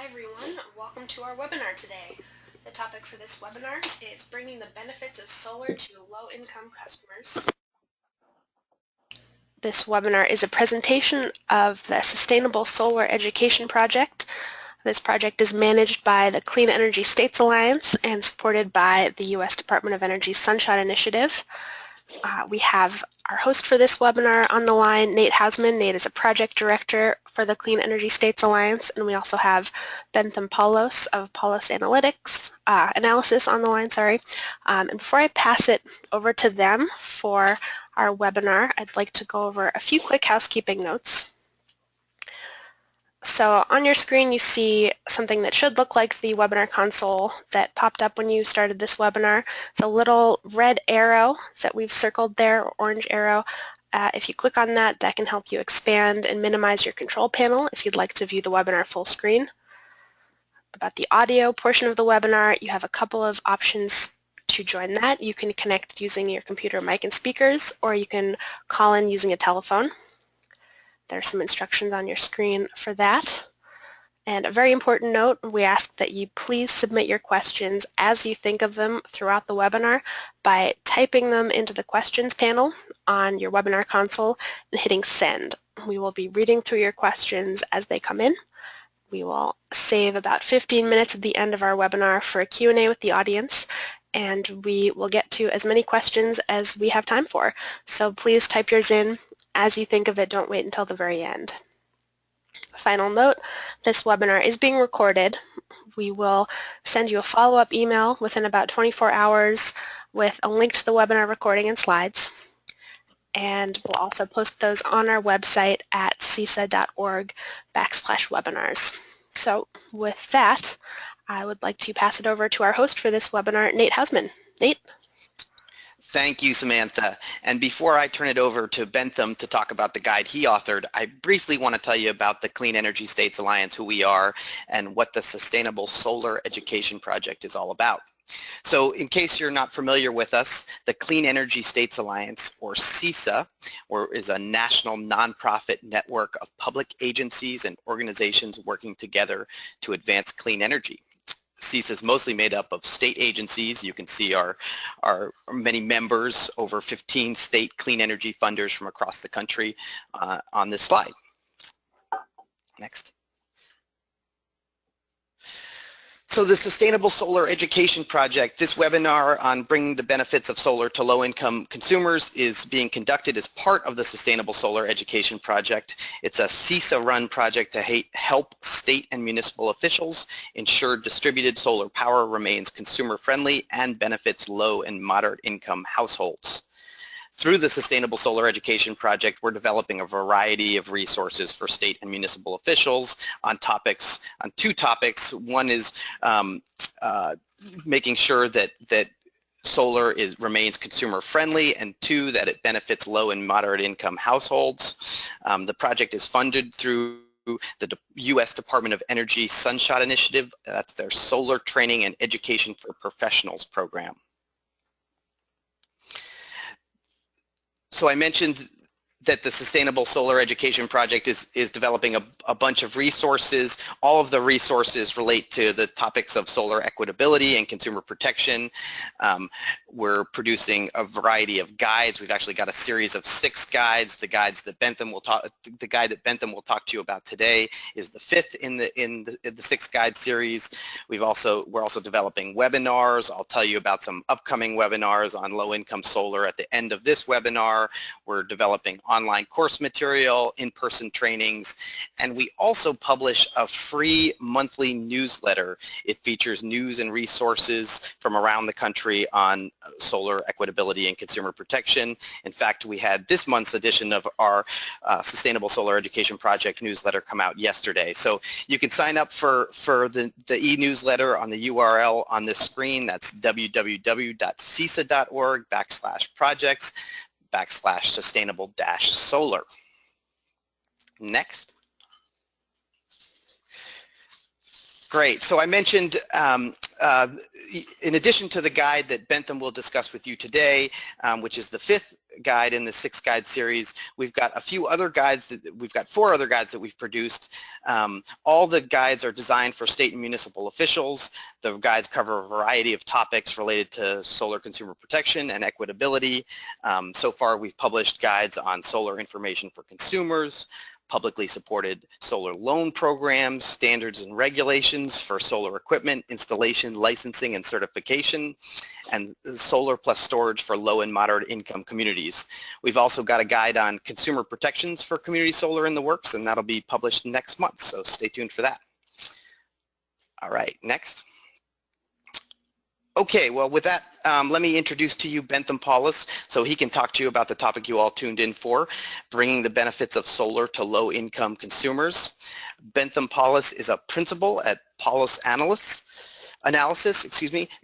Hi everyone, welcome to our webinar today. The topic for this webinar is bringing the benefits of solar to low-income customers. This webinar is a presentation of the Sustainable Solar Education Project. This project is managed by the Clean Energy States Alliance and supported by the U.S. Department of Energy's Sunshot Initiative. We have our host for this webinar on the line, Nate Hausman. Nate is a project director for the Clean Energy States Alliance, and we also have Ben Paulos of PaulosAnalysis on the line. And before I pass it over to them for our webinar, I'd like to go over a few quick housekeeping notes. So on your screen you see something that should look like the webinar console that popped up when you started this webinar. The little red arrow that we've circled there, or orange arrow, if you click on that, that can help you expand and minimize your control panel if you'd like to view the webinar full screen. About the audio portion of the webinar, you have a couple of options to join that. You can connect using your computer mic and speakers, or you can call in using a telephone. There's some instructions on your screen for that. And a very important note, we ask that you please submit your questions as you think of them throughout the webinar by typing them into the questions panel on your webinar console and hitting send. We will be reading through your questions as they come in. We will save about 15 minutes at the end of our webinar for a Q&A with the audience, and we will get to as many questions as we have time for. So please type yours in as you think of it. Don't wait until the very end. Final note, this webinar is being recorded. We will send you a follow-up email within about 24 hours with a link to the webinar recording and slides. And we'll also post those on our website at cesa.org/webinars. So with that, I would like to pass it over to our host for this webinar, Nate Hausman. Nate? Thank you, Samantha. And before I turn it over to Bentham to talk about the guide he authored, I briefly want to tell you about the Clean Energy States Alliance, who we are, and what the Sustainable Solar Education Project is all about. So in case you're not familiar with us, the Clean Energy States Alliance, or CESA, is a national nonprofit network of public agencies and organizations working together to advance clean energy. CESA is mostly made up of state agencies. You can see our many members, over 15 state clean energy funders from across the country on this slide. Next. So the Sustainable Solar Education Project, this webinar on bringing the benefits of solar to low-income consumers, is being conducted as part of the Sustainable Solar Education Project. It's a CESA-run project to help state and municipal officials ensure distributed solar power remains consumer-friendly and benefits low and moderate-income households. Through the Sustainable Solar Education Project, we're developing a variety of resources for state and municipal officials on two topics. One is making sure that solar remains consumer friendly, and two, that it benefits low and moderate income households. The project is funded through the U.S. Department of Energy Sunshot Initiative. That's their Solar Training and Education for Professionals program. So I mentioned that the Sustainable Solar Education Project is developing a bunch of resources. All of the resources relate to the topics of solar equitability and consumer protection. We're producing a variety of guides. We've actually got a series of 6 guides. The guide that Bentham will talk to you about today is the 5th in the 6 guide series. We're also developing webinars. I'll tell you about some upcoming webinars on low-income solar at the end of this webinar. We're developing online course material, in-person trainings, and we also publish a free monthly newsletter. It features news and resources from around the country on solar equitability and consumer protection. In fact, we had this month's edition of our Sustainable Solar Education Project newsletter come out yesterday. So you can sign up for the e-newsletter on the URL on this screen. That's www.cesa.org/projects/sustainable-solar. Next. Great. So I mentioned in addition to the guide that Bentham will discuss with you today, which is the 5th guide in the 6 guide series, we've got a few other guides we've got 4 other guides that we've produced. All the guides are designed for state and municipal officials. The guides cover a variety of topics related to solar consumer protection and equitability. So far we've published guides on solar information for consumers, publicly supported solar loan programs, standards and regulations for solar equipment, installation, licensing, and certification, and solar plus storage for low and moderate income communities. We've also got a guide on consumer protections for community solar in the works, and that'll be published next month, so stay tuned for that. All right, next. Okay, well with that, let me introduce to you Bentham Paulos so he can talk to you about the topic you all tuned in for, bringing the benefits of solar to low-income consumers. Bentham Paulos is a principal at PaulosAnalysis,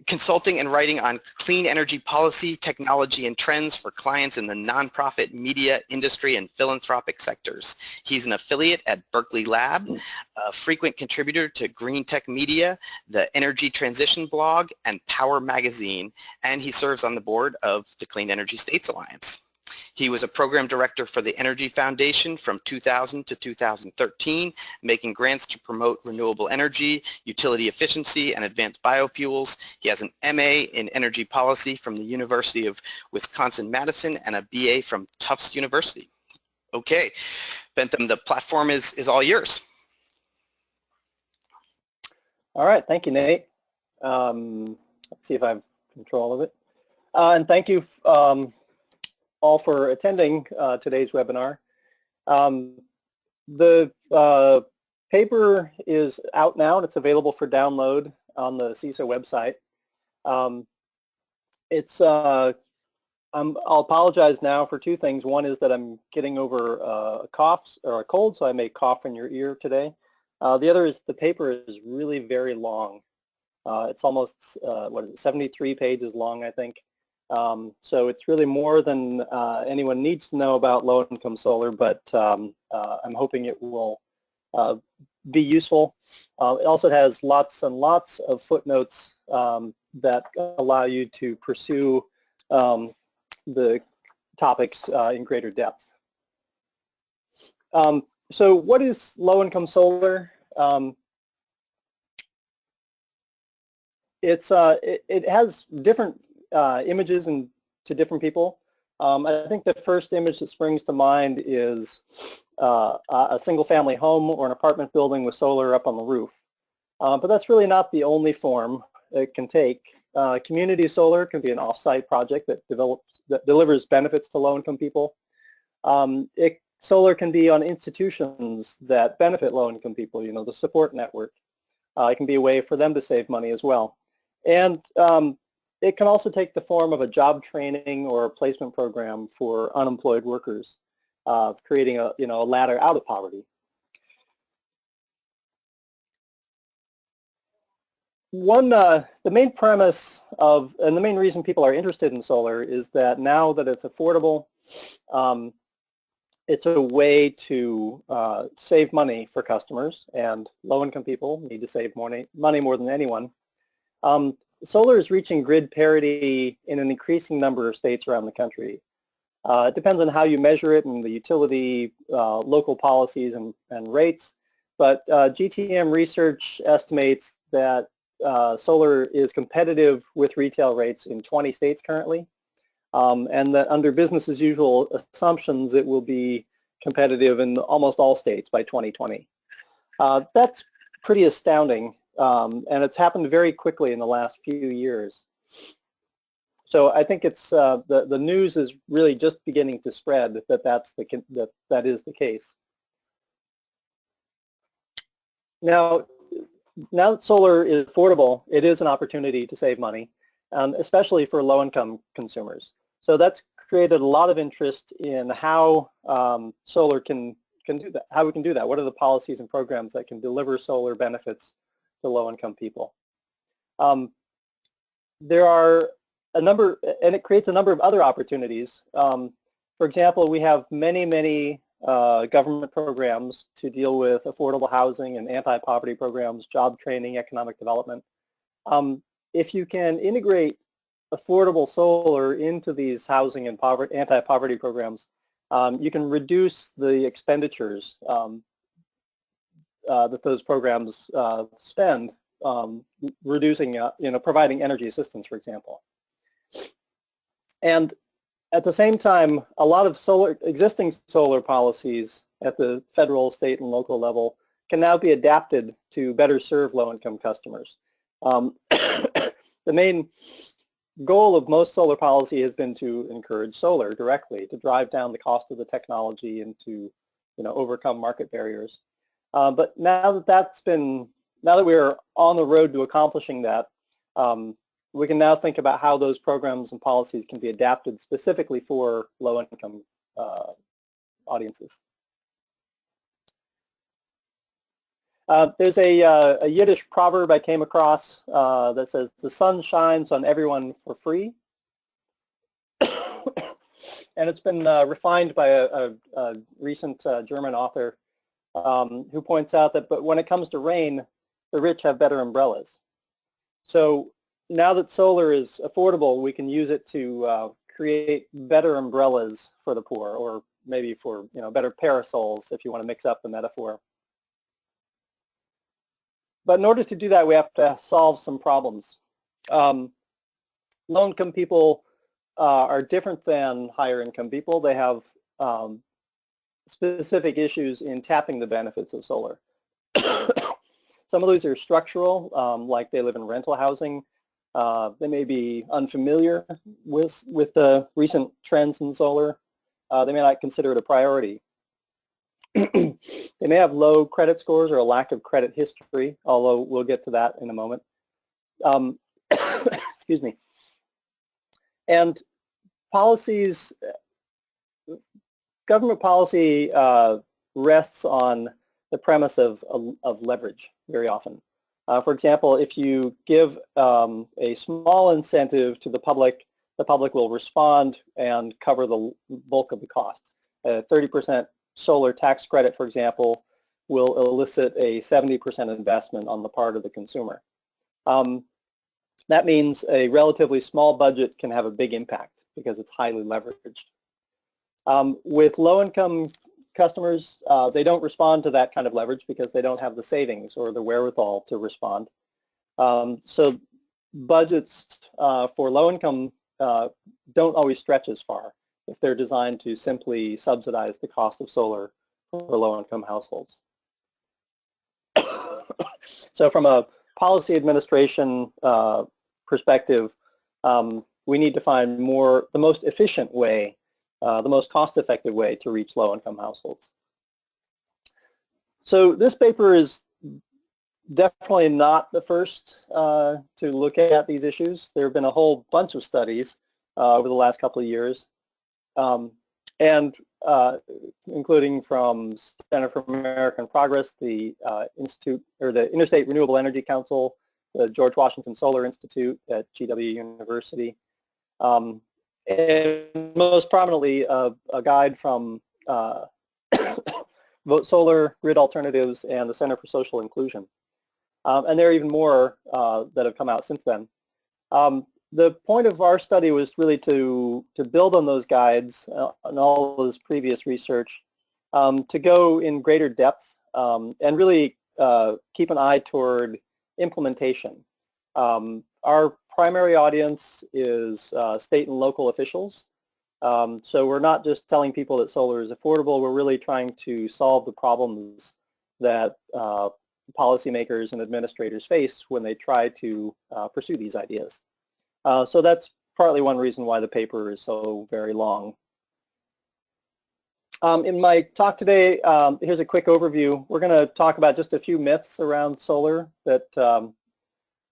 consulting and writing on clean energy policy, technology, and trends for clients in the nonprofit, media, industry, and philanthropic sectors. He's an affiliate at Berkeley Lab, a frequent contributor to Green Tech Media, the Energy Transition blog, and Power Magazine, and he serves on the board of the Clean Energy States Alliance. He was a program director for the Energy Foundation from 2000 to 2013, making grants to promote renewable energy, utility efficiency, and advanced biofuels. He has an MA in energy policy from the University of Wisconsin-Madison and a BA from Tufts University. Okay, Bentham, the platform is all yours. All right, thank you, Nate. Let's see if I have control of it. And thank you all for attending today's webinar. The paper is out now and it's available for download on the CESA website. I'll apologize now for 2 things. One is that I'm getting over a cough or a cold, so I may cough in your ear today. The other is the paper is really very long. It's almost, 73 pages long, I think. So it's really more than anyone needs to know about low-income solar, but I'm hoping it will be useful. It also has lots and lots of footnotes that allow you to pursue the topics in greater depth. So what is low-income solar? It has different images to different people. I think the first image that springs to mind is a single-family home or an apartment building with solar up on the roof. But that's really not the only form it can take. Community solar can be an off-site project that delivers benefits to low-income people. Solar can be on institutions that benefit low-income people, you know, the support network. It can be a way for them to save money as well. And it can also take the form of a job training or a placement program for unemployed workers, creating a ladder out of poverty. The main premise of, and the main reason people are interested in solar is that now that it's affordable, it's a way to save money for customers, and low-income people need to save money more than anyone. Solar is reaching grid parity in an increasing number of states around the country. It depends on how you measure it and the utility, local policies and rates, but GTM research estimates that solar is competitive with retail rates in 20 states currently, and that under business as usual assumptions it will be competitive in almost all states by 2020. That's pretty astounding. And it's happened very quickly in the last few years. So I think it's the news is really just beginning to spread that that is the case. Now that solar is affordable, it is an opportunity to save money, especially for low-income consumers. So that's created a lot of interest in how solar can do that. How we can do that. What are the policies and programs that can deliver solar benefits to low-income people? There are a number, and it creates a number of other opportunities. For example, we have many government programs to deal with affordable housing and anti-poverty programs, job training, economic development. if you can integrate affordable solar into these housing and anti-poverty programs, you can reduce the expenditures that those programs spend, reducing, providing energy assistance, for example. And at the same time, a lot of existing solar policies at the federal, state, and local level can now be adapted to better serve low-income customers. The main goal of most solar policy has been to encourage solar directly, to drive down the cost of the technology and to overcome market barriers. But now that we're on the road to accomplishing that, we can now think about how those programs and policies can be adapted specifically for low-income audiences. There's a Yiddish proverb I came across that says, "The sun shines on everyone for free." And it's been refined by a recent German author who points out that, but when it comes to rain, the rich have better umbrellas. So now that solar is affordable, we can use it to create better umbrellas for the poor, or maybe for better parasols if you want to mix up the metaphor. But in order to do that, we have to solve some problems. Low-income people are different than higher-income people. They have specific issues in tapping the benefits of solar. Some of those are structural, like they live in rental housing. They may be unfamiliar with the recent trends in solar. They may not consider it a priority. They may have low credit scores or a lack of credit history, although we'll get to that in a moment. Excuse me. And policies, government policy rests on the premise of leverage very often. For example, if you give a small incentive to the public will respond and cover the bulk of the cost. 30% solar tax credit, for example, will elicit a 70% investment on the part of the consumer. That means a relatively small budget can have a big impact because it's highly leveraged. With low-income customers, they don't respond to that kind of leverage because they don't have the savings or the wherewithal to respond. So budgets for low-income don't always stretch as far if they're designed to simply subsidize the cost of solar for low-income households. So from a policy administration perspective, we need to find the most efficient way, the most cost-effective way to reach low-income households. So this paper is definitely not the first to look at these issues. There have been a whole bunch of studies over the last couple of years, including from Center for American Progress, the Interstate Renewable Energy Council, the George Washington Solar Institute at GW University, and most prominently a guide from Vote Solar, Grid Alternatives, and the Center for Social Inclusion. And there are even more that have come out since then. The point of our study was really to build on those guides and all of this previous research, to go in greater depth and really keep an eye toward implementation. Our primary audience is state and local officials. So we're not just telling people that solar is affordable, we're really trying to solve the problems that policymakers and administrators face when they try to pursue these ideas. So that's partly one reason why the paper is so very long. In my talk today, here's a quick overview. We're going to talk about just a few myths around solar that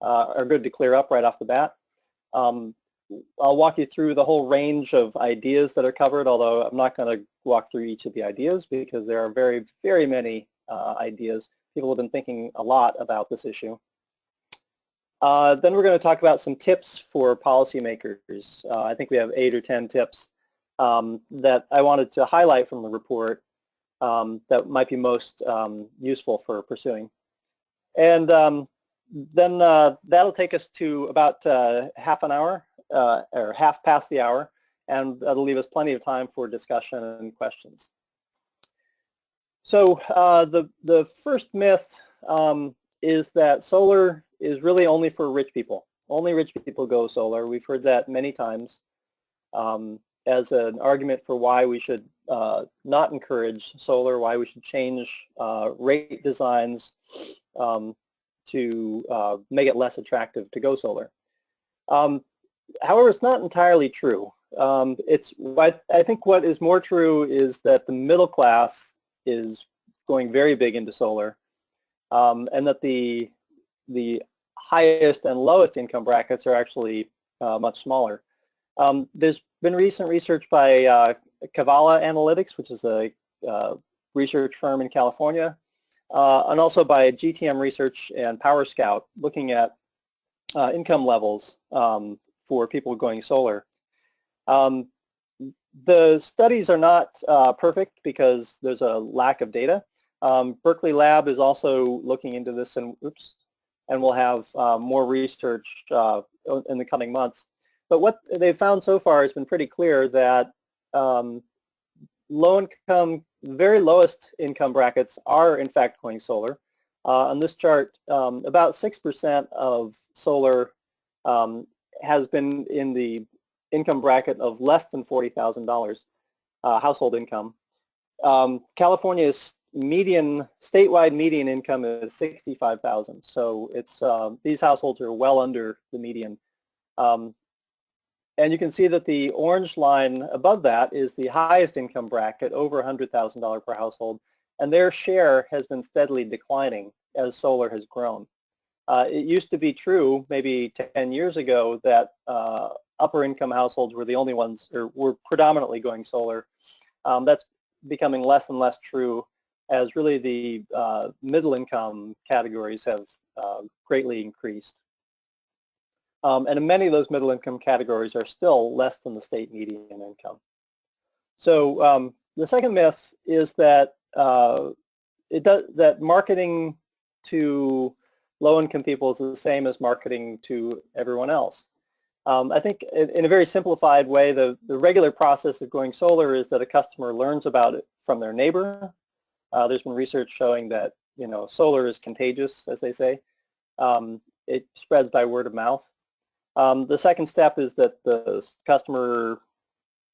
are good to clear up right off the bat. I'll walk you through the whole range of ideas that are covered, although I'm not going to walk through each of the ideas because there are very, very many ideas. People have been thinking a lot about this issue. Then we're going to talk about some tips for policymakers. I think we have 8 or 10 tips that I wanted to highlight from the report that might be most useful for pursuing. And then that'll take us to about half an hour, or half past the hour, and that'll leave us plenty of time for discussion and questions. So the first myth is that solar is really only for rich people. Only rich people go solar. We've heard that many times as an argument for why we should not encourage solar, why we should change rate designs to make it less attractive to go solar. However, it's not entirely true. I think what is more true is that the middle class is going very big into solar, and that the highest and lowest income brackets are actually much smaller. There's been recent research by PaulosAnalysis, which is a research firm in California, and also by GTM Research and Power Scout, looking at income levels for people going solar. The studies are not perfect because there's a lack of data. Berkeley Lab is also looking into this, and we'll have more research in the coming months. But what they've found so far has been pretty clear that low-income, very lowest income brackets are in fact going solar. On this chart, about 6% of solar has been in the income bracket of less than $40,000 household income. California's statewide median income is $65,000, so it's these households are well under the median. And you can see that the orange line above that is the highest income bracket, over $100,000 per household, and their share has been steadily declining as solar has grown. It used to be true maybe 10 years ago that upper income households were the only ones, or were predominantly going solar. That's becoming less and less true as really the middle income categories have greatly increased. And many of those middle income categories are still less than the state median income. So the second myth is that that marketing to low-income people is the same as marketing to everyone else. I think in a very simplified way, the regular process of going solar is that a customer learns about it from their neighbor. There's been research showing that solar is contagious, as they say. It spreads by word of mouth. The second step is that the customer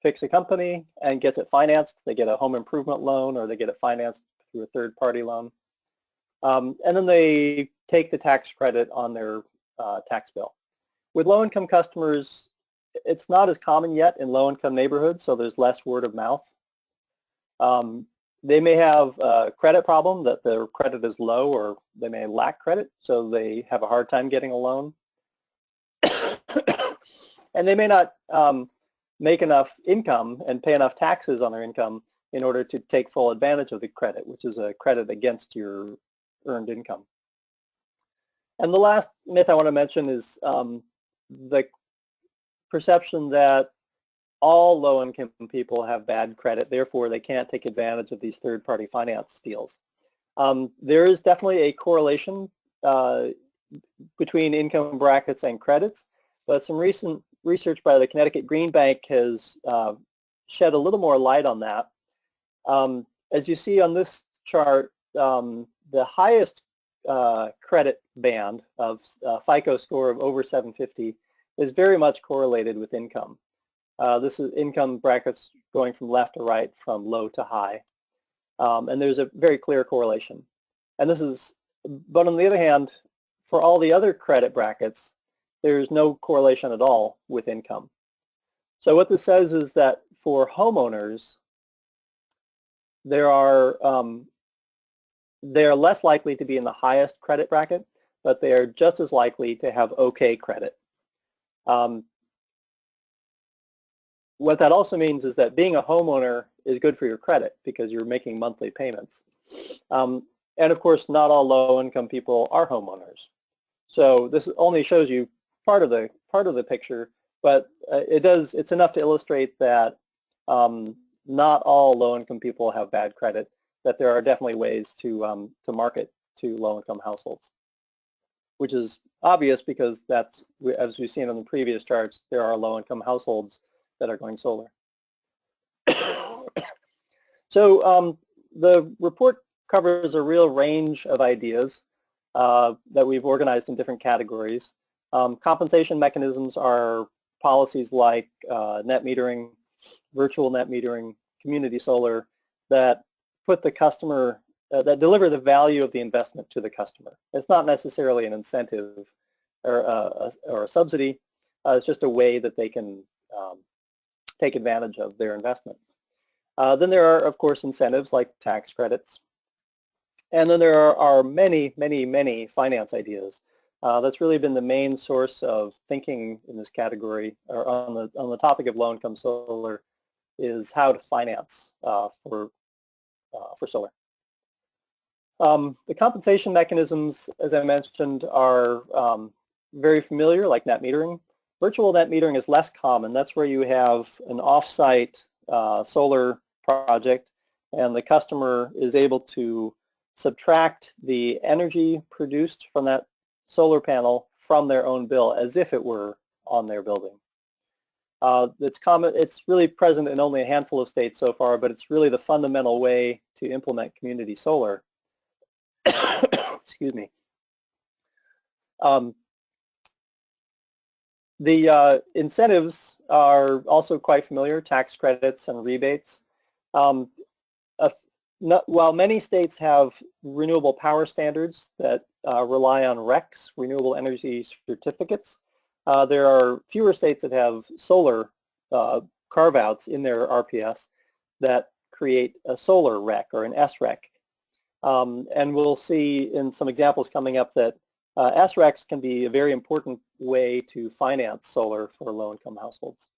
picks a company and gets it financed. They get a home improvement loan, or they get it financed through a third-party loan. And then they take the tax credit on their tax bill. With low-income customers, it's not as common yet in low-income neighborhoods, so there's less word of mouth. They may have a credit problem, that their credit is low, or they may lack credit, so they have a hard time getting a loan. And they may not make enough income and pay enough taxes on their income in order to take full advantage of the credit, which is a credit against your earned income. And the last myth I want to mention is the perception that all low-income people have bad credit, therefore they can't take advantage of these third-party finance deals. There is definitely a correlation between income brackets and credits, but some recent research by the Connecticut Green Bank has shed a little more light on that. As you see on this chart, the highest credit band of FICO score of over 750 is very much correlated with income. This is income brackets going from left to right, from low to high. And there's a very clear correlation. And this is, but on the other hand, for all the other credit brackets, there's no correlation at all with income. So what this says is that for homeowners, they are less likely to be in the highest credit bracket, but they are just as likely to have okay credit. What that also means is that being a homeowner is good for your credit because you're making monthly payments. And of course, not all low-income people are homeowners. So this only shows you part of the picture, but it's enough to illustrate that not all low-income people have bad credit, that there are definitely ways to market to low-income households. which is obvious because that's, as we've seen on the previous charts, there are low-income households that are going solar. So the report covers a real range of ideas that we've organized in different categories. Compensation mechanisms are policies like net metering, virtual net metering, community solar that put the customer, that deliver the value of the investment to the customer. It's not necessarily an incentive or a subsidy. It's just a way that they can take advantage of their investment. Then there are, of course, incentives like tax credits. And then there are many, many, many finance ideas. That's really been the main source of thinking in this category, or on the topic of low-income solar, is how to finance for solar. The compensation mechanisms, as I mentioned, are very familiar, like net metering. Virtual net metering is less common. That's where you have an off-site solar project, and the customer is able to subtract the energy produced from that solar panel from their own bill as if it were on their building. It's really present in only a handful of states so far, but it's really the fundamental way to implement community solar. Excuse me. The incentives are also quite familiar, tax credits and rebates. While many states have renewable power standards that rely on RECs, renewable energy certificates, there are fewer states that have solar carve-outs in their RPS that create a solar REC or an SREC. And we'll see in some examples coming up that SRECs can be a very important way to finance solar for low-income households.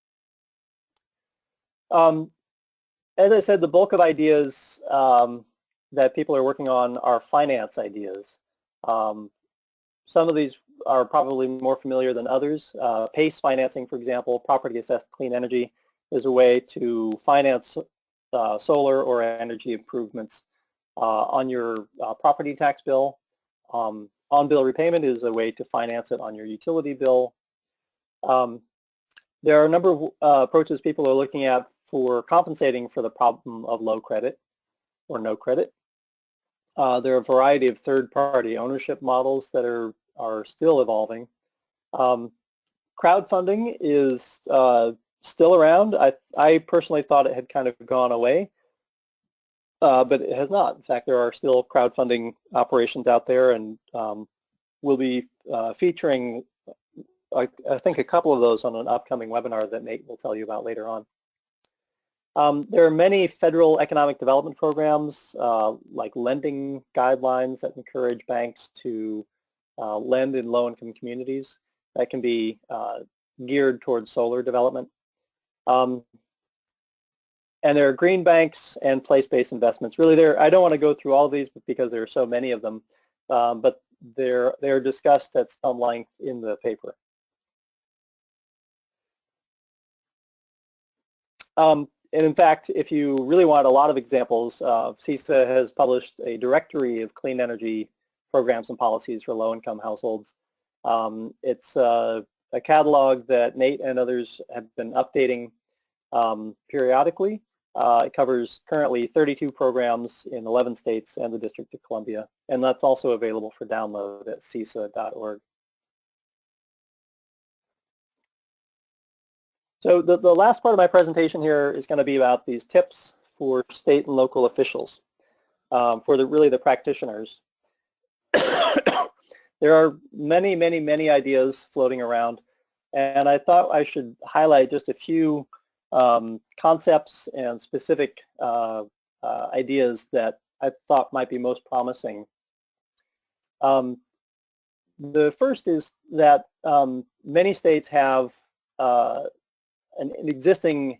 As I said, the bulk of ideas that people are working on are finance ideas. Some of these are probably more familiar than others. PACE financing, for example, property assessed clean energy, is a way to finance solar or energy improvements on your property tax bill. On-bill repayment is a way to finance it on your utility bill. There are a number of approaches people are looking at for compensating for the problem of low credit or no credit. There are a variety of third-party ownership models that are still evolving. Crowdfunding is still around. I personally thought it had kind of gone away, but it has not. In fact, there are still crowdfunding operations out there, and we'll be featuring, I think, a couple of those on an upcoming webinar that Nate will tell you about later on. There are many federal economic development programs like lending guidelines that encourage banks to lend in low-income communities that can be geared towards solar development. And there are green banks and place-based investments. Really, I don't want to go through all of these because there are so many of them, but they're discussed at some length in the paper. And in fact, if you really want a lot of examples, CESA has published a directory of clean energy programs and policies for low-income households. It's a catalog that Nate and others have been updating periodically. It covers currently 32 programs in 11 states and the District of Columbia, and that's also available for download at CESA.org. So the last part of my presentation here is going to be about these tips for state and local officials, for really the practitioners. There are many, many, many ideas floating around, and I thought I should highlight just a few concepts and specific ideas that I thought might be most promising. The first is that many states have an existing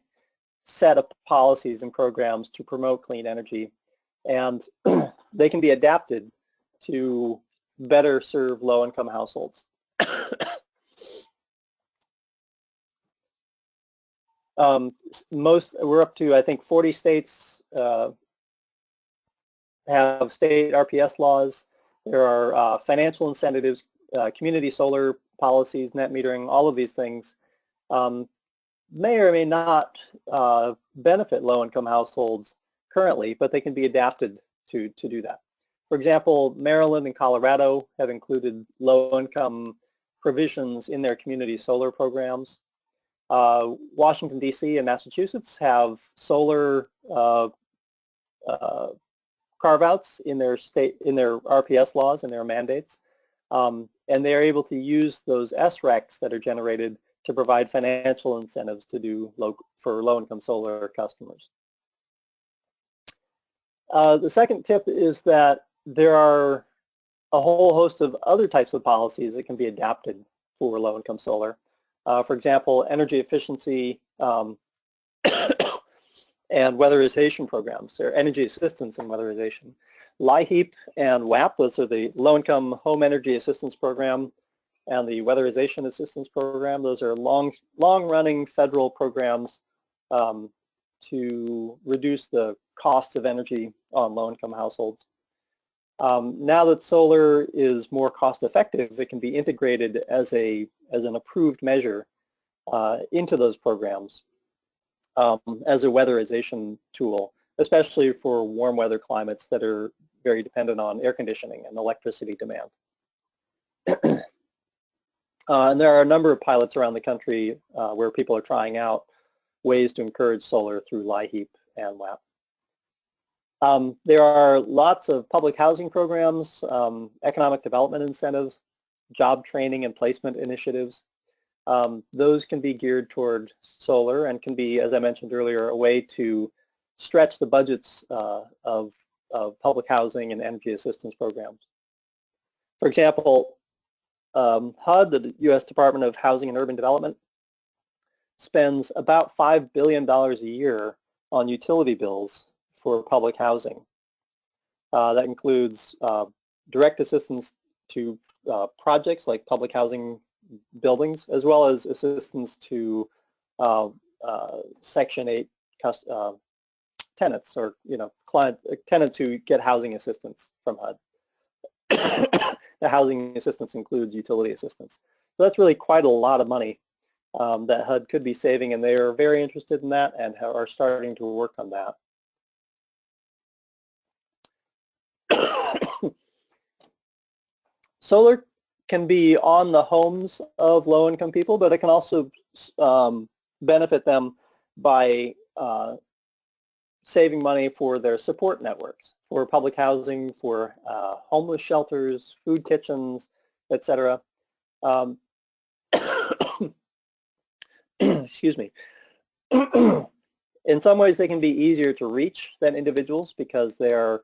set of policies and programs to promote clean energy, and they can be adapted to better serve low-income households. We're up to, I think, 40 states have state RPS laws. There are financial incentives community solar policies, net metering, all of these things may or may not benefit low-income households currently, but they can be adapted to do that. For example, Maryland and Colorado have included low-income provisions in their community solar programs. Washington, D.C. and Massachusetts have solar carve-outs in their RPS laws and their mandates, and they are able to use those SRECs that are generated to provide financial incentives to do for low-income solar customers. The second tip is that there are a whole host of other types of policies that can be adapted for low-income solar. For example, energy efficiency and weatherization programs, or energy assistance and weatherization. LIHEAP and WAP, those are the Low-Income Home Energy Assistance Program and the Weatherization Assistance Program. Those are long-running federal programs to reduce the cost of energy on low-income households. Now that solar is more cost-effective, it can be integrated as an approved measure into those programs as a weatherization tool, especially for warm weather climates that are very dependent on air conditioning and electricity demand. And there are a number of pilots around the country where people are trying out ways to encourage solar through LIHEAP and WAP. There are lots of public housing programs, economic development incentives, job training and placement initiatives. Those can be geared toward solar and can be, as I mentioned earlier, a way to stretch the budgets of public housing and energy assistance programs. For example, HUD, the U.S. Department of Housing and Urban Development, spends about $5 billion a year on utility bills for public housing. That includes direct assistance to projects like public housing buildings, as well as assistance to Section 8 tenants, or tenants who get housing assistance from HUD. The housing assistance includes utility assistance. So that's really quite a lot of money that HUD could be saving, and they are very interested in that and are starting to work on that. Solar can be on the homes of low-income people, but it can also benefit them by saving money for their support networks, for public housing, for homeless shelters, food kitchens, etc. Excuse me. In some ways, they can be easier to reach than individuals because they're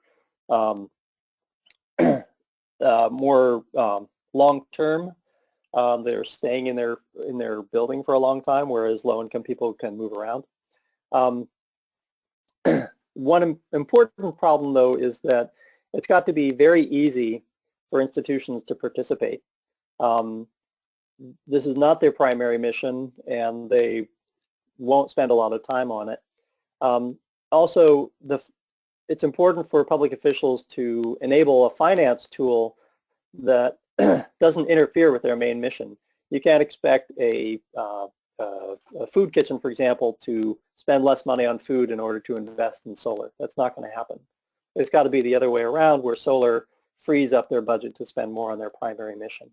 more long-term. They're staying in their building for a long time, whereas low-income people can move around. One important problem, though, is that it's got to be very easy for institutions to participate. This is not their primary mission, and they won't spend a lot of time on it. Also, it's important for public officials to enable a finance tool that doesn't interfere with their main mission. You can't expect a food kitchen, for example, to spend less money on food in order to invest in solar. That's not going to happen. It's got to be the other way around, where solar frees up their budget to spend more on their primary mission.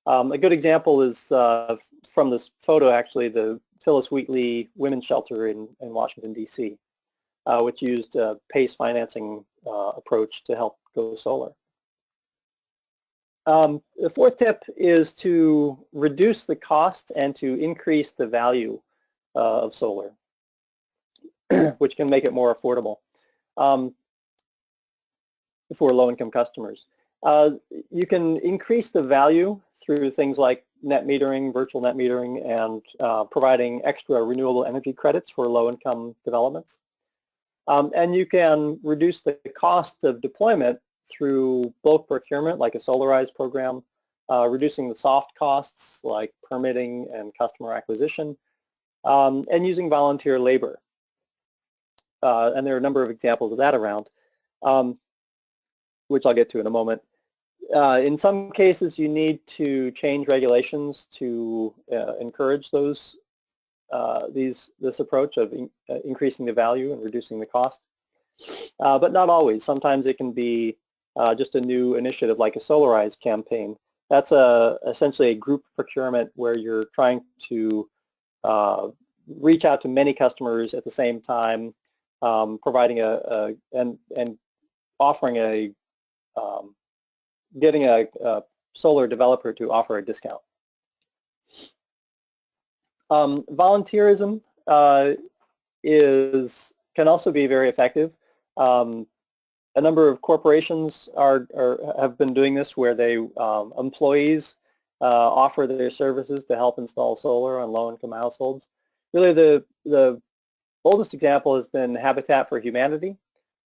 A good example is from this photo, actually, the Phyllis Wheatley Women's Shelter in Washington, D.C., which used a PACE financing approach to help go solar. The fourth tip is to reduce the cost and to increase the value of solar, which can make it more affordable for low-income customers. You can increase the value through things like net metering, virtual net metering, and providing extra renewable energy credits for low-income developments. And you can reduce the cost of deployment through bulk procurement, like a solarized program, reducing the soft costs like permitting and customer acquisition, and using volunteer labor. And there are a number of examples of that around, which I'll get to in a moment. In some cases, you need to change regulations to encourage those this approach of increasing the value and reducing the cost, but not always. Sometimes it can be just a new initiative like a Solarize campaign. That's essentially a group procurement where you're trying to reach out to many customers at the same time, providing and offering getting a solar developer to offer a discount. Volunteerism can also be very effective. A number of corporations have been doing this, where they employees offer their services to help install solar on low-income households. Really, the oldest example has been Habitat for Humanity,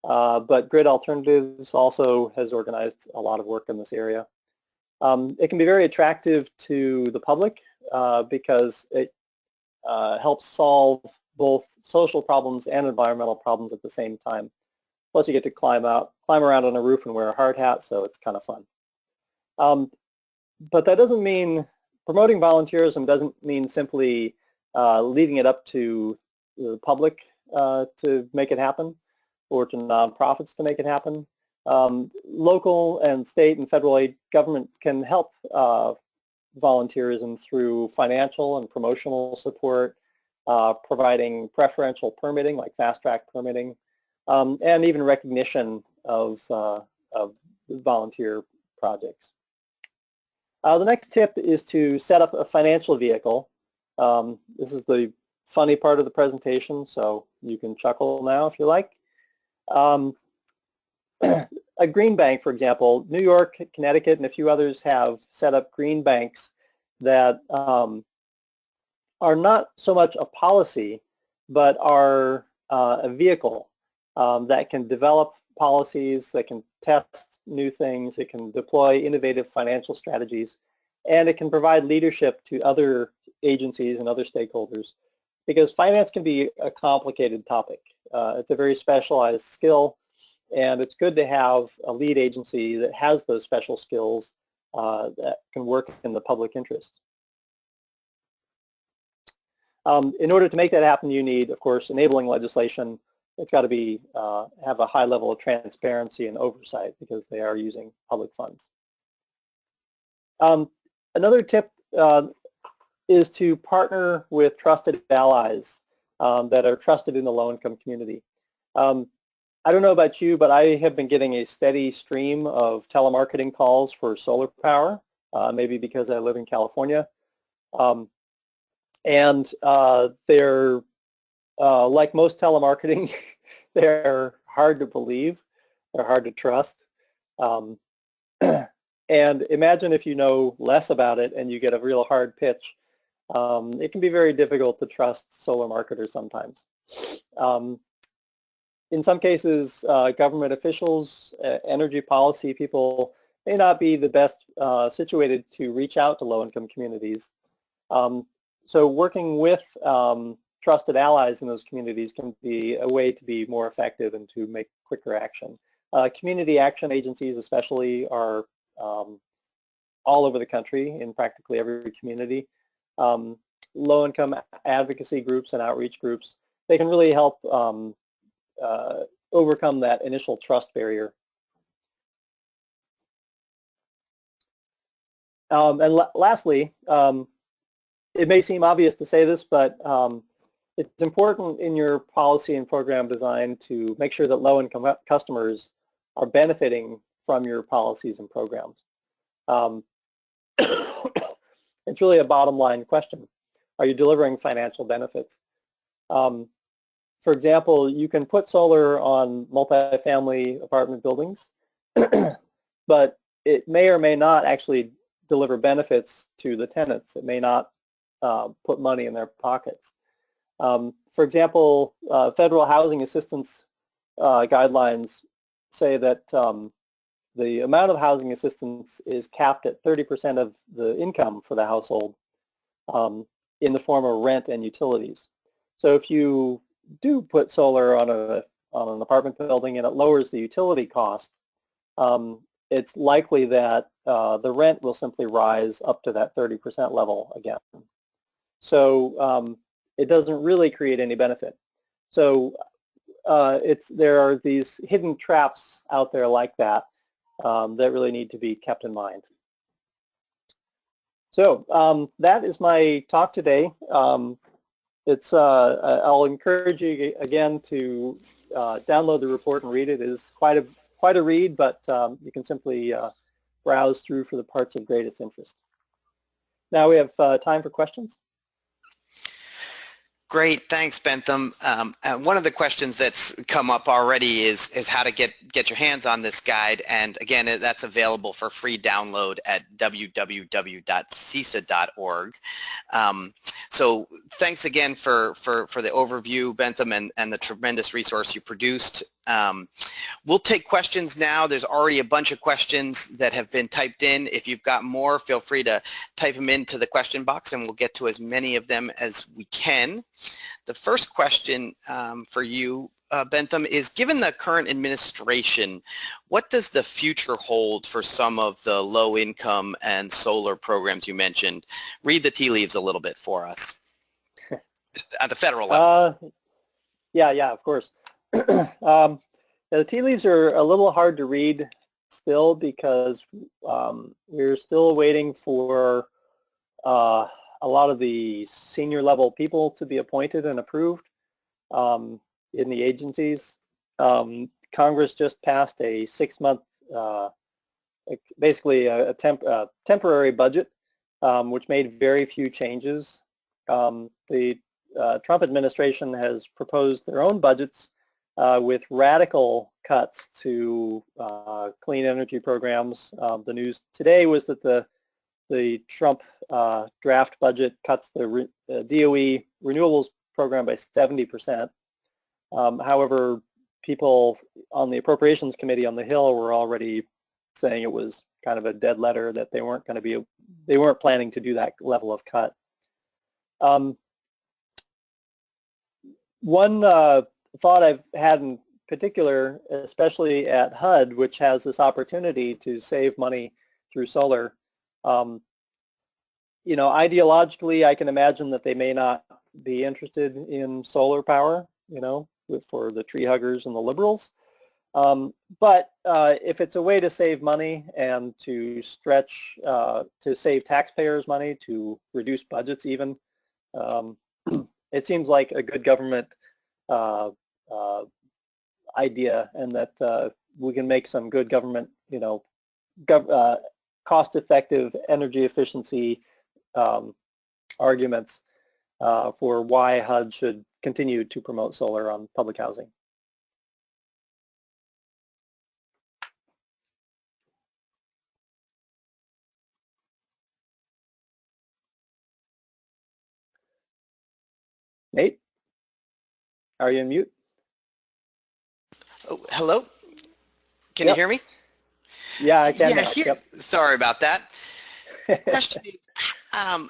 but Grid Alternatives also has organized a lot of work in this area. It can be very attractive to the public because it helps solve both social problems and environmental problems at the same time. Plus, you get to climb around on a roof and wear a hard hat, so it's kind of fun. But that doesn't mean, promoting volunteerism doesn't mean simply leaving it up to the public to make it happen, or to nonprofits to make it happen. Local and state and federal aid government can help volunteerism through financial and promotional support, providing preferential permitting like fast-track permitting, and even recognition of volunteer projects. The next tip is to set up a financial vehicle. This is the funny part of the presentation, so you can chuckle now if you like. A green bank, for example, New York, Connecticut, and a few others have set up green banks that are not so much a policy, but are a vehicle that can develop policies, that can test new things, it can deploy innovative financial strategies, and it can provide leadership to other agencies and other stakeholders, because finance can be a complicated topic. It's a very specialized skill, and it's good to have a lead agency that has those special skills that can work in the public interest. In order to make that happen, you need, of course, enabling legislation. It's got to be have a high level of transparency and oversight, because they are using public funds. Another tip is to partner with trusted allies that are trusted in the low-income community. I don't know about you, but I have been getting a steady stream of telemarketing calls for solar power, maybe because I live in California. And they're, like most telemarketing, they're hard to believe, they're hard to trust. And imagine if you know less about it and you get a real hard pitch. It can be very difficult to trust solar marketers sometimes. In some cases, government officials, energy policy people may not be the best situated to reach out to low-income communities. So working with trusted allies in those communities can be a way to be more effective and to make quicker action. Community action agencies especially are all over the country in practically every community. Low-income advocacy groups and outreach groups, they can really help overcome that initial trust barrier. And lastly, it may seem obvious to say this, but it's important in your policy and program design to make sure that low-income customers are benefiting from your policies and programs. It's really a bottom line question. Are you delivering financial benefits? For example, you can put solar on multifamily apartment buildings, but it may or may not actually deliver benefits to the tenants. It may not put money in their pockets. For example, federal housing assistance guidelines say that the amount of housing assistance is capped at 30% of the income for the household in the form of rent and utilities. So if you do put solar on an apartment building and it lowers the utility cost, it's likely that the rent will simply rise up to that 30% level again. So it doesn't really create any benefit. So there are these hidden traps out there like that that really need to be kept in mind. So that is my talk today. I'll encourage you again to download the report and read it. It is quite a read, but you can simply browse through for the parts of greatest interest. Now we have time for questions. Great, thanks, Bentham. And one of the questions that's come up already is how to get your hands on this guide, and again, that's available for free download at www.CESA.org. So thanks again for the overview, Bentham, and the tremendous resource you produced. We'll take questions now. There's already a bunch of questions that have been typed in. If you've got more, feel free to type them into the question box and we'll get to as many of them as we can. The first question for you, Bentham, is given the current administration, what does the future hold for some of the low income and solar programs you mentioned? Read the tea leaves a little bit for us at the federal level. Yeah, of course. The tea leaves are a little hard to read still because we're still waiting for a lot of the senior level people to be appointed and approved in the agencies. Congress just passed a 6-month, basically a temporary budget, which made very few changes. The Trump administration has proposed their own budgets with radical cuts to clean energy programs. The news today was that the Trump draft budget cuts the DOE renewables program by 70%. However, people on the Appropriations Committee on the Hill were already saying it was kind of a dead letter, that they weren't planning to do that level of cut. One thought I've had in particular, especially at HUD, which has this opportunity to save money through solar, you know, ideologically, I can imagine that they may not be interested in solar power, you know, for the tree huggers and the liberals. But if it's a way to save money and to stretch, to save taxpayers money, to reduce budgets even, it seems like a good government idea, and that we can make some good government, you know, cost-effective energy efficiency arguments for why HUD should continue to promote solar on public housing. Nate, are you on mute? Oh, hello? Can you hear me? Yeah, I can now. Yep. Sorry about that. Question,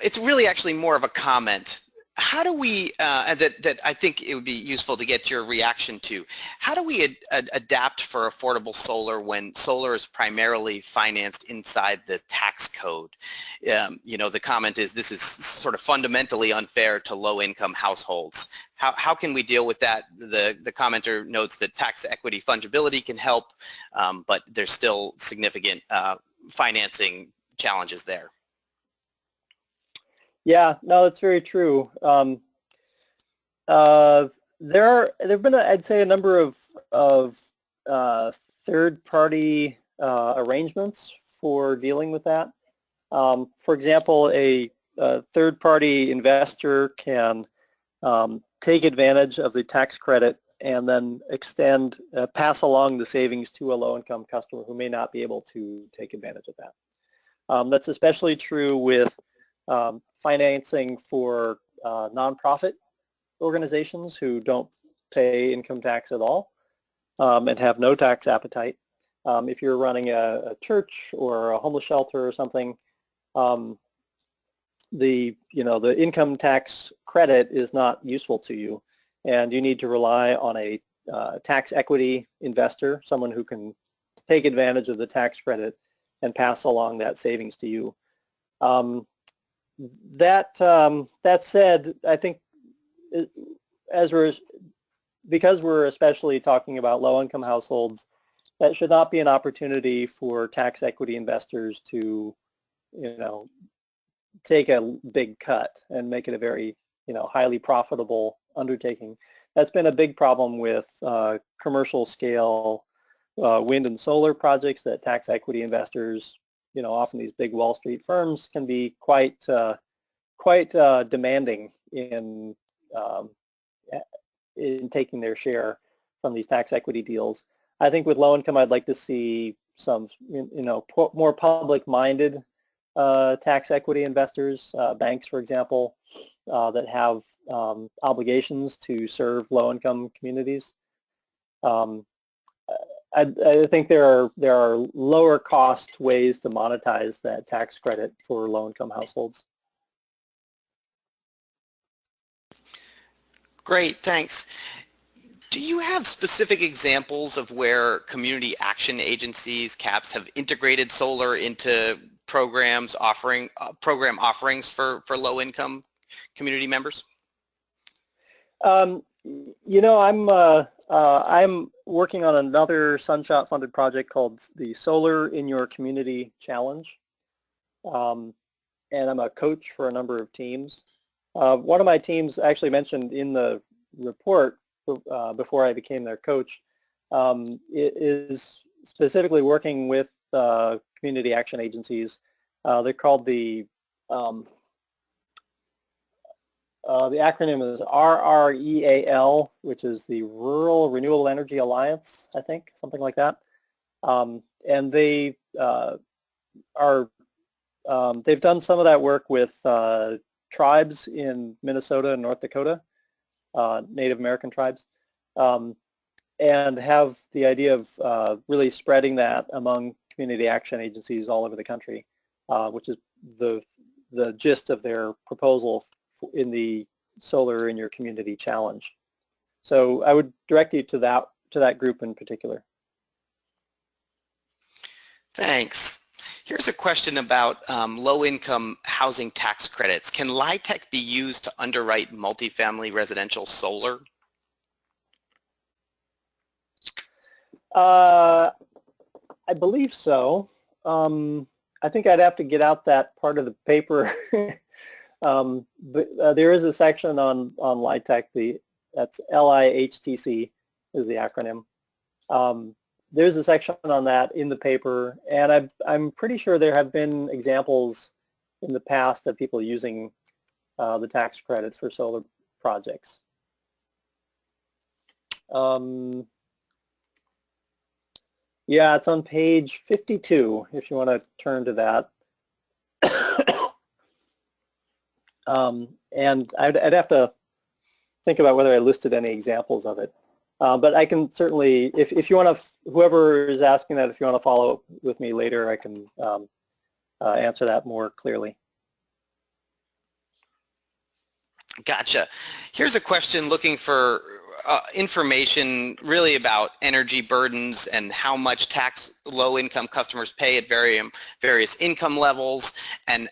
it's really actually more of a comment. How do we, that I think it would be useful to get your reaction to, how do we adapt for affordable solar when solar is primarily financed inside the tax code? You know, the comment is this is sort of fundamentally unfair to low-income households. How can we deal with that? The commenter notes that tax equity fungibility can help, but there's still significant financing challenges there. Yeah, no, that's very true. There have been, I'd say, a number of third-party arrangements for dealing with that. For example, a third-party investor can take advantage of the tax credit and then pass along the savings to a low-income customer who may not be able to take advantage of that. That's especially true with financing for nonprofit organizations who don't pay income tax at all and have no tax appetite. If you're running a church or a homeless shelter or something, the income tax credit is not useful to you, and you need to rely on a tax equity investor, someone who can take advantage of the tax credit and pass along that savings to you. That said, I think because we're especially talking about low-income households, that should not be an opportunity for tax equity investors to, take a big cut and make it a very, highly profitable undertaking. That's been a big problem with commercial scale wind and solar projects that tax equity investors, often these big Wall Street firms can be quite demanding in taking their share from these tax equity deals. I think with low income, I'd like to see some, more public-minded tax equity investors, banks, for example, that have obligations to serve low-income communities. I think there are lower cost ways to monetize that tax credit for low-income households. Great, thanks. Do you have specific examples of where community action agencies, CAPs, have integrated solar into program offerings for low-income community members? I'm working on another Sunshot-funded project called the Solar in Your Community Challenge, and I'm a coach for a number of teams. One of my teams actually mentioned in the report before I became their coach is specifically working with community action agencies. They're called the acronym is RREAL, which is the Rural Renewable Energy Alliance, I think, something like that. And they they've done some of that work with tribes in Minnesota and North Dakota, Native American tribes, and have the idea of really spreading that among community action agencies all over the country, which is the gist of their proposal in the Solar in Your Community Challenge. So I would direct you to that group in particular. Thanks. Here's a question about low-income housing tax credits. Can LIHTC be used to underwrite multifamily residential solar? I believe so. I think I'd have to get out that part of the paper. But there is a section on LIHTC, that's LIHTC is the acronym. There's a section on that in the paper, and I'm pretty sure there have been examples in the past of people using the tax credit for solar projects. Yeah, it's on page 52 if you want to turn to that. And I'd have to think about whether I listed any examples of it. But I can certainly, if you want to, whoever is asking that, if you want to follow up with me later, I can answer that more clearly. Gotcha. Here's a question looking for information really about energy burdens and how much tax low-income customers pay at various income levels, and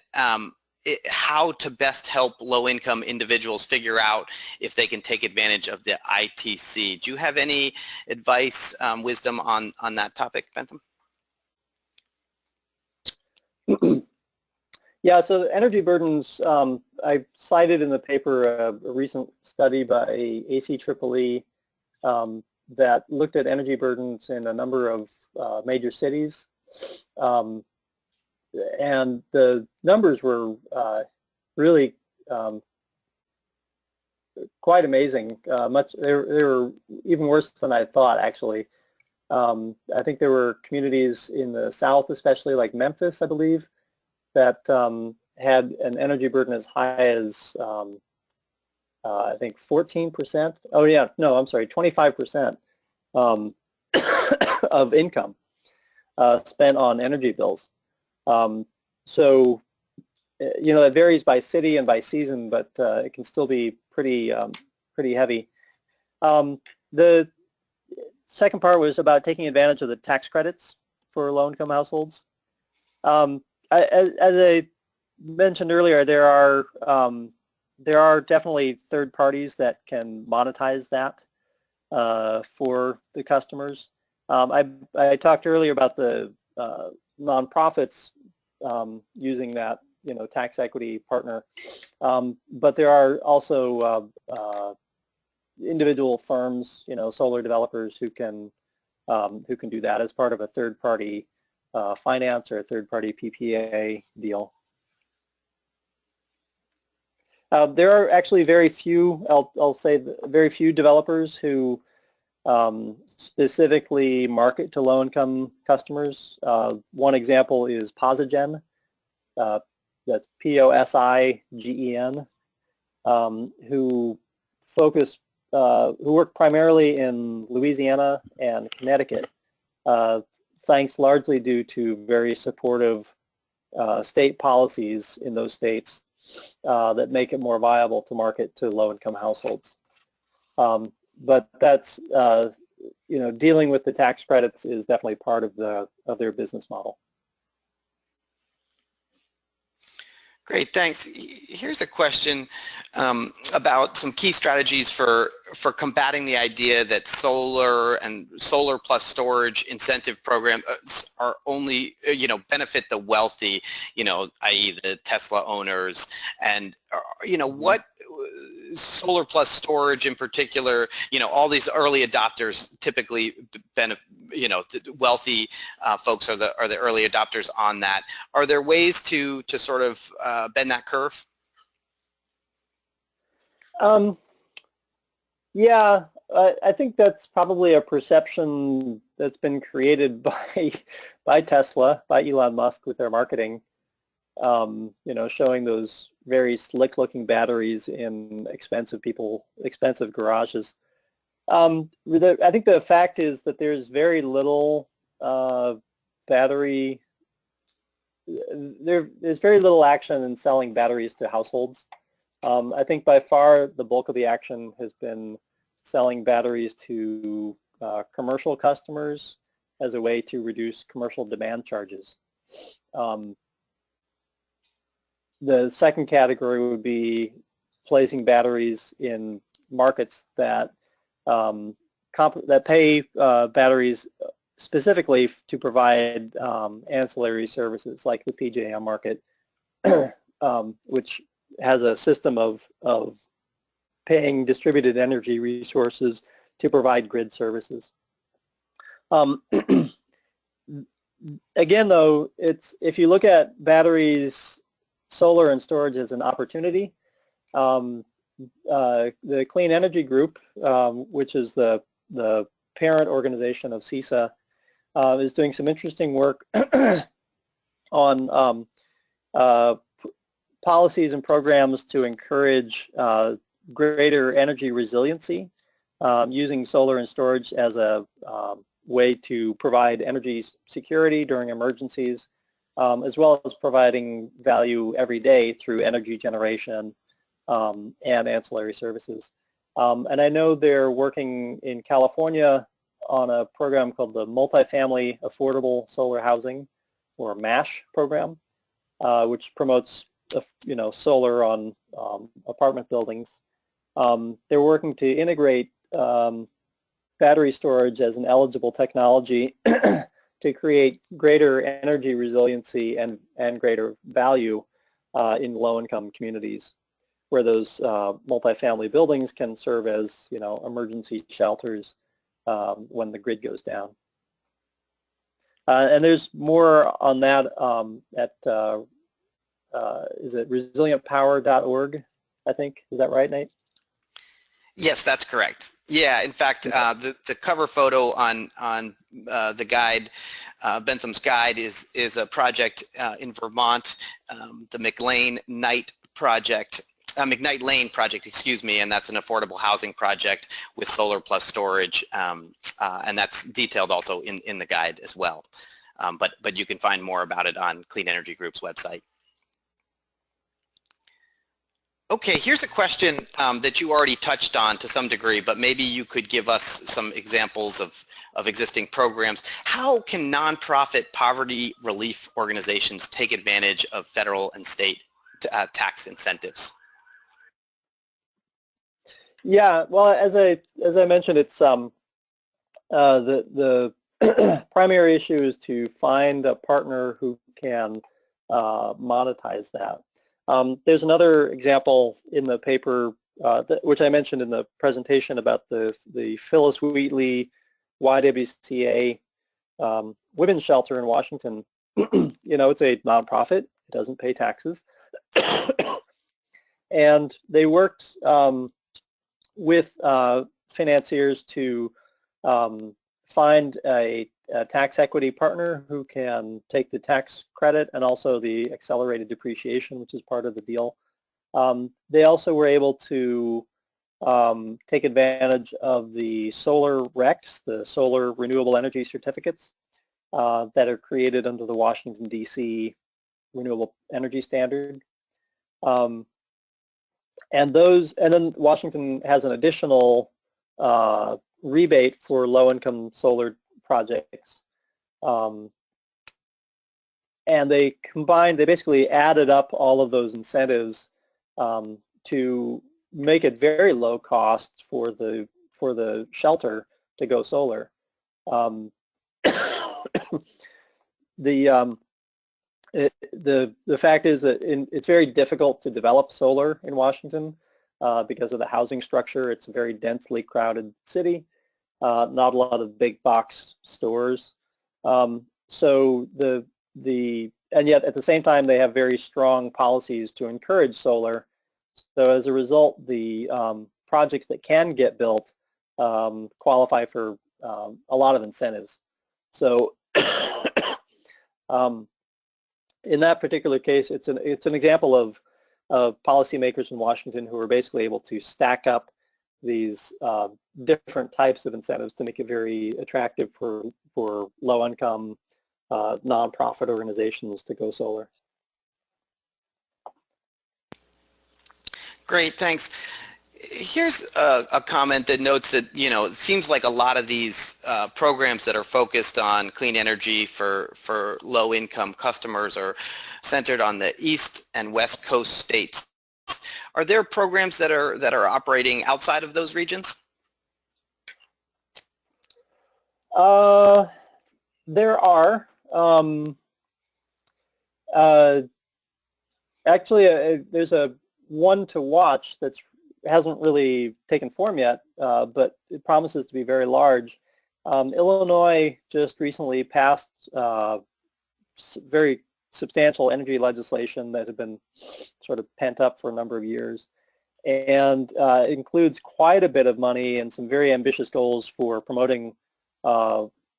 how to best help low-income individuals figure out if they can take advantage of the ITC. Do you have any advice, wisdom on that topic, Bentham? Yeah, so energy burdens, I cited in the paper a recent study by ACEEE that looked at energy burdens in a number of major cities. And the numbers were really quite amazing. They were even worse than I thought, actually. I think there were communities in the South, especially like Memphis, I believe, that had an energy burden as high as I think 14%. Oh yeah, no, I'm sorry, 25% of income spent on energy bills. So, it varies by city and by season, but it can still be pretty heavy. The second part was about taking advantage of the tax credits. for low-income households. As I mentioned earlier, there are definitely third parties that can monetize that for the customers. I talked earlier about the nonprofits using that, tax equity partner, but there are also individual firms, solar developers who can do that as part of a third-party finance or a third-party PPA deal. There are actually very few, I'll say very few developers who specifically market to low-income customers. One example is Posigen, that's Posigen, who work primarily in Louisiana and Connecticut, thanks largely due to very supportive state policies in those states that make it more viable to market to low-income households. But that's, dealing with the tax credits is definitely part of their business model. Great, thanks. Here's a question about some key strategies for combating the idea that solar and solar plus storage incentive programs are only, benefit the wealthy, i.e. the Tesla owners, and, what solar plus storage in particular, all these early adopters typically benefit, wealthy folks are the early adopters on that. Are there ways to sort of bend that curve? Yeah, I think that's probably a perception that's been created by Tesla, by Elon Musk with their marketing, showing those very slick-looking batteries in expensive garages. I think the fact is that there's very little there's very little action in selling batteries to households. I think by far the bulk of the action has been selling batteries to commercial customers as a way to reduce commercial demand charges. The second category would be placing batteries in markets that pay batteries specifically to provide ancillary services, like the PJM market, which has a system of paying distributed energy resources to provide grid services. Again, though, if you look at batteries, solar and storage as an opportunity, the Clean Energy Group, which is the parent organization of CESA, is doing some interesting work on policies and programs to encourage greater energy resiliency, using solar and storage as a way to provide energy security during emergencies, as well as providing value every day through energy generation and ancillary services. And I know they're working in California on a program called the Multifamily Affordable Solar Housing, or MASH program, which promotes solar on apartment buildings. They're working to integrate battery storage as an eligible technology to create greater energy resiliency and greater value in low-income communities, where those multifamily buildings can serve as emergency shelters when the grid goes down. And there's more on that at is it resilientpower.org, I think? Is that right, Nate? Yes, that's correct. Yeah, in fact, the cover photo on the guide, Bentham's guide, is a project in Vermont, the McLean Knight project. McKnight Lane project, excuse me, and that's an affordable housing project with solar plus storage, and that's detailed also in the guide as well. But you can find more about it on Clean Energy Group's website. Okay, here's a question that you already touched on to some degree, but maybe you could give us some examples of of existing programs. How can nonprofit poverty relief organizations take advantage of federal and state tax incentives? Yeah, well, as I mentioned, it's the primary issue is to find a partner who can monetize that. There's another example in the paper, which I mentioned in the presentation, about the Phyllis Wheatley YWCA women's shelter in Washington. You know, it's a nonprofit. It doesn't pay taxes. And they worked with financiers to find a tax equity partner who can take the tax credit and also the accelerated depreciation, which is part of the deal. They also were able to take advantage of the solar RECs, the solar renewable energy certificates that are created under the Washington, D.C. renewable energy standard. And then Washington has an additional rebate for low-income solar projects. And they basically added up all of those incentives to make it very low cost for the shelter to go solar. The fact is that it's very difficult to develop solar in Washington because of the housing structure. It's a very densely crowded city, not a lot of big box stores. And yet at the same time they have very strong policies to encourage solar. So as a result, the projects that can get built qualify for a lot of incentives. So in that particular case, it's an example of policymakers in Washington who are basically able to stack up these different types of incentives to make it very attractive for low-income nonprofit organizations to go solar. Great, thanks. Here's a comment that notes that, you know, it seems like a lot of these programs that are focused on clean energy for low-income customers are centered on the East and West Coast states. Are there programs that are operating outside of those regions? There are. Actually, there's a one to watch that's hasn't really taken form yet, but it promises to be very large. Illinois just recently passed very substantial energy legislation that had been sort of pent up for a number of years, and it includes quite a bit of money and some very ambitious goals for promoting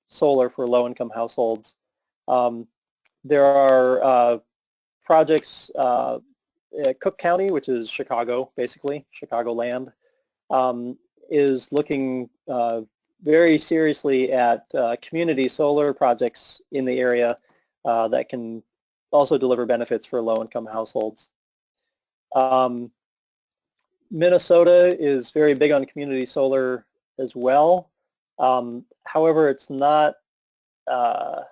solar for low-income households. There are projects, Cook County, which is Chicago, basically, Chicagoland, is looking very seriously at community solar projects in the area that can also deliver benefits for low-income households. Minnesota is very big on community solar as well. However, it's not, the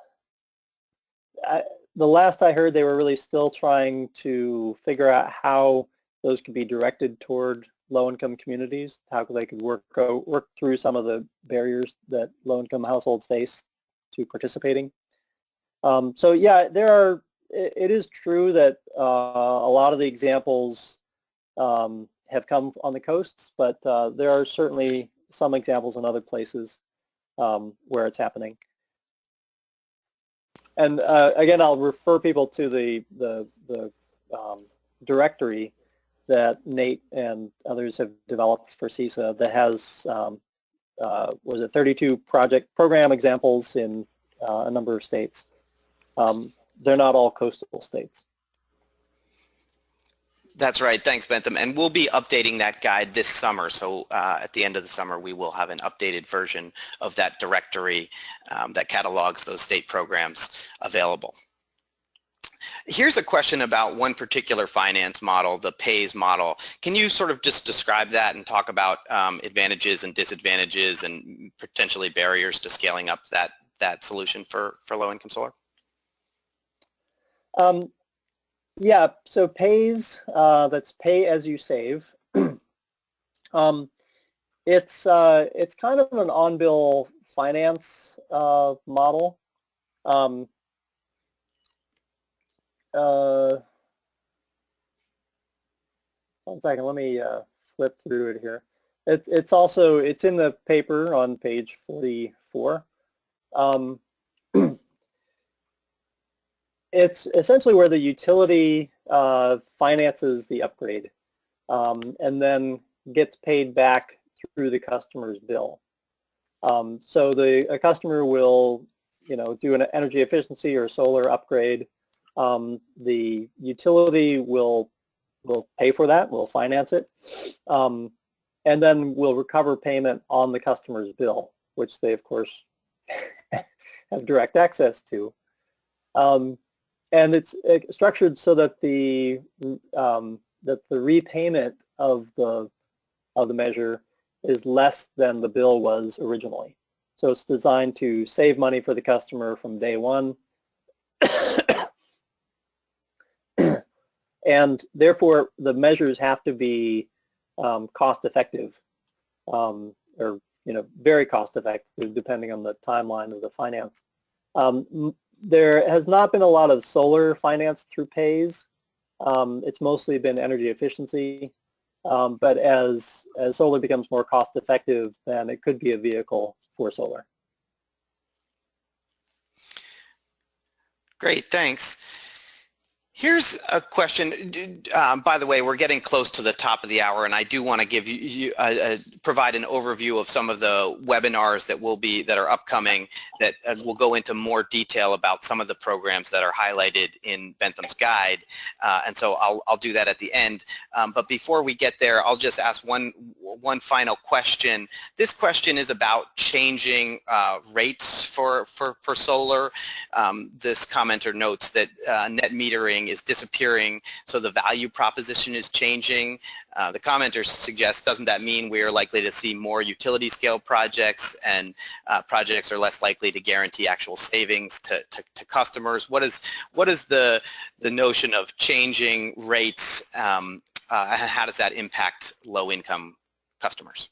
last I heard, they were really still trying to figure out how those could be directed toward low-income communities, how they could work through some of the barriers that low-income households face to participating. So yeah, it is true that a lot of the examples have come on the coasts, but there are certainly some examples in other places where it's happening. And again, I'll refer people to the directory that Nate and others have developed for CESA that has, was it 32 program examples in a number of states. They're not all coastal states. That's right. Thanks, Bentham. And we'll be updating that guide this summer. So at the end of the summer, we will have an updated version of that directory that catalogs those state programs available. Here's a question about one particular finance model, the PAYS model. Can you sort of just describe that and talk about advantages and disadvantages and potentially barriers to scaling up that solution for low-income solar? Yeah, so PAYS, that's pay as you save. It's kind of an on-bill finance model. One second, let me flip through it here. It's in the paper on page 44. It's essentially where the utility finances the upgrade and then gets paid back through the customer's bill. So a customer will, do an energy efficiency or solar upgrade. The utility will pay for that, will finance it, and then will recover payment on the customer's bill, which they of course have direct access to. And it's structured so that the repayment of the measure is less than the bill was originally. So it's designed to save money for the customer from day one, and therefore the measures have to be cost effective, or very cost effective depending on the timeline of the finance. There has not been a lot of solar finance through PAYS. It's mostly been energy efficiency, but as solar becomes more cost effective, then it could be a vehicle for solar. Great, thanks. Here's a question. By the way, we're getting close to the top of the hour, and I do want to give provide an overview of some of the webinars that are upcoming that will go into more detail about some of the programs that are highlighted in Bentham's guide, and so I'll do that at the end. But before we get there, I'll just ask one final question. This question is about changing rates for solar. This commenter notes that net metering is disappearing, so the value proposition is changing. The commenter suggests, doesn't that mean we're likely to see more utility scale projects, and projects are less likely to guarantee actual savings to customers? What is the notion of changing rates, and how does that impact low-income customers?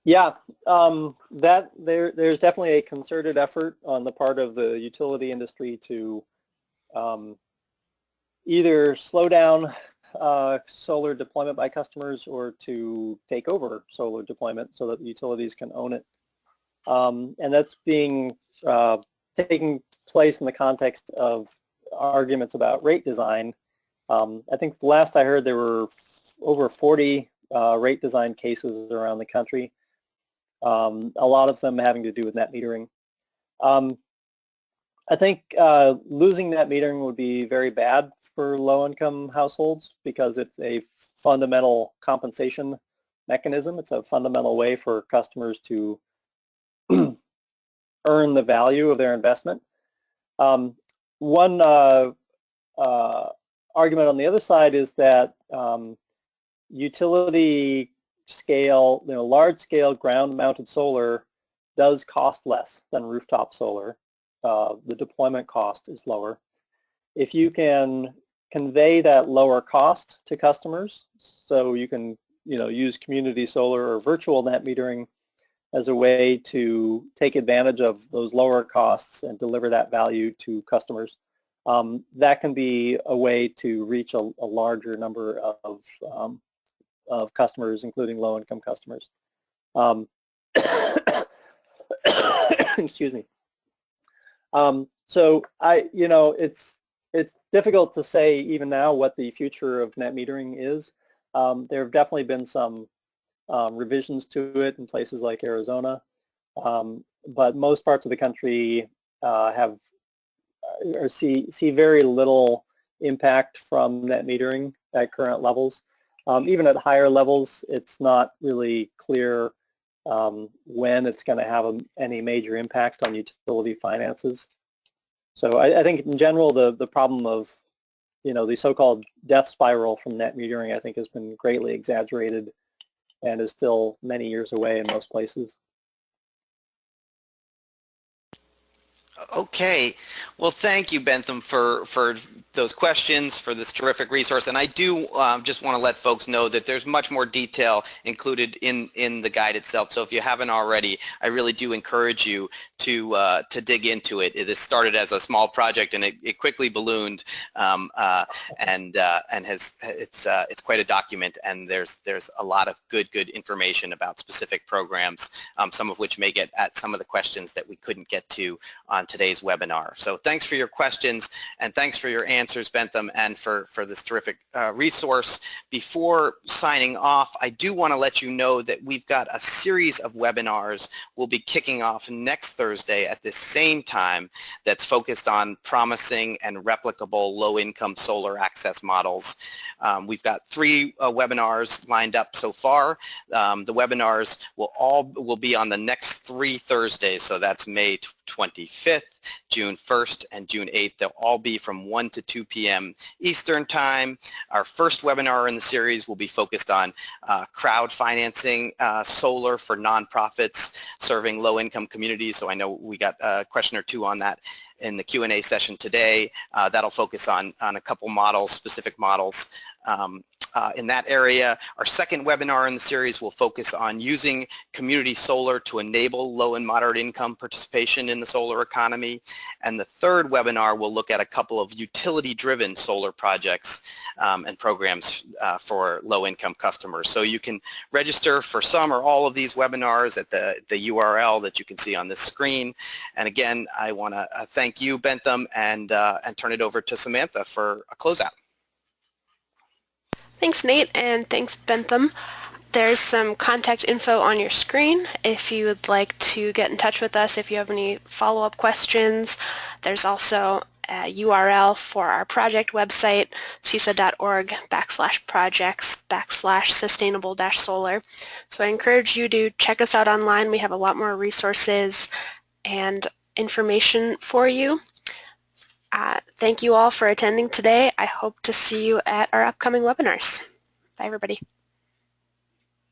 Yeah, there's definitely a concerted effort on the part of the utility industry to either slow down solar deployment by customers or to take over solar deployment so that the utilities can own it. And that's taking place in the context of arguments about rate design. I think the last I heard there were over 40 rate design cases around the country. A lot of them having to do with net metering. I think losing net metering would be very bad for low-income households because it's a fundamental compensation mechanism. It's a fundamental way for customers to earn the value of their investment. One argument on the other side is that utility scale, large-scale ground-mounted solar does cost less than rooftop solar. The deployment cost is lower. If you can convey that lower cost to customers, so you can, use community solar or virtual net metering as a way to take advantage of those lower costs and deliver that value to customers, that can be a way to reach a larger number of customers, including low-income customers. Excuse me. So it's difficult to say even now what the future of net metering is. There have definitely been some revisions to it in places like Arizona, but most parts of the country see very little impact from net metering at current levels. Even at higher levels, it's not really clear when it's going to have any major impact on utility finances. So I think in general the problem of, the so-called death spiral from net metering, I think, has been greatly exaggerated and is still many years away in most places. Okay, well, thank you, Bentham, for those questions, for this terrific resource. And I do just want to let folks know that there's much more detail included in the guide itself. So if you haven't already, I really do encourage you to dig into it. This started as a small project, and it quickly ballooned, and it's quite a document. And there's a lot of good information about specific programs, some of which may get at some of the questions that we couldn't get to on today's webinar. So thanks for your questions, and thanks for your answers, Bentham, and for this terrific resource. Before signing off, I do want to let you know that we've got a series of webinars we'll be kicking off next Thursday at the same time that's focused on promising and replicable low-income solar access models. We've got 3 webinars lined up so far. The webinars will be on the next 3 Thursdays, so that's May 25th, June 1st, and June 8th. They'll all be from 1 to 2 p.m. Eastern Time. Our first webinar in the series will be focused on crowdfinancing solar for nonprofits serving low-income communities. So I know we got a question or 2 on that in the Q&A session today. That'll focus on a couple models, specific models. In that area. Our second webinar in the series will focus on using community solar to enable low and moderate income participation in the solar economy. And the third webinar will look at a couple of utility-driven solar projects and programs for low-income customers. So you can register for some or all of these webinars at the URL that you can see on this screen. And again, I want to thank you, Bentham, and turn it over to Samantha for a closeout. Thanks, Nate, and thanks, Bentham. There's some contact info on your screen if you would like to get in touch with us if you have any follow-up questions. There's also a URL for our project website, cesa.org/projects/sustainable-solar. So I encourage you to check us out online. We have a lot more resources and information for you. Thank you all for attending today. I hope to see you at our upcoming webinars. Bye, everybody.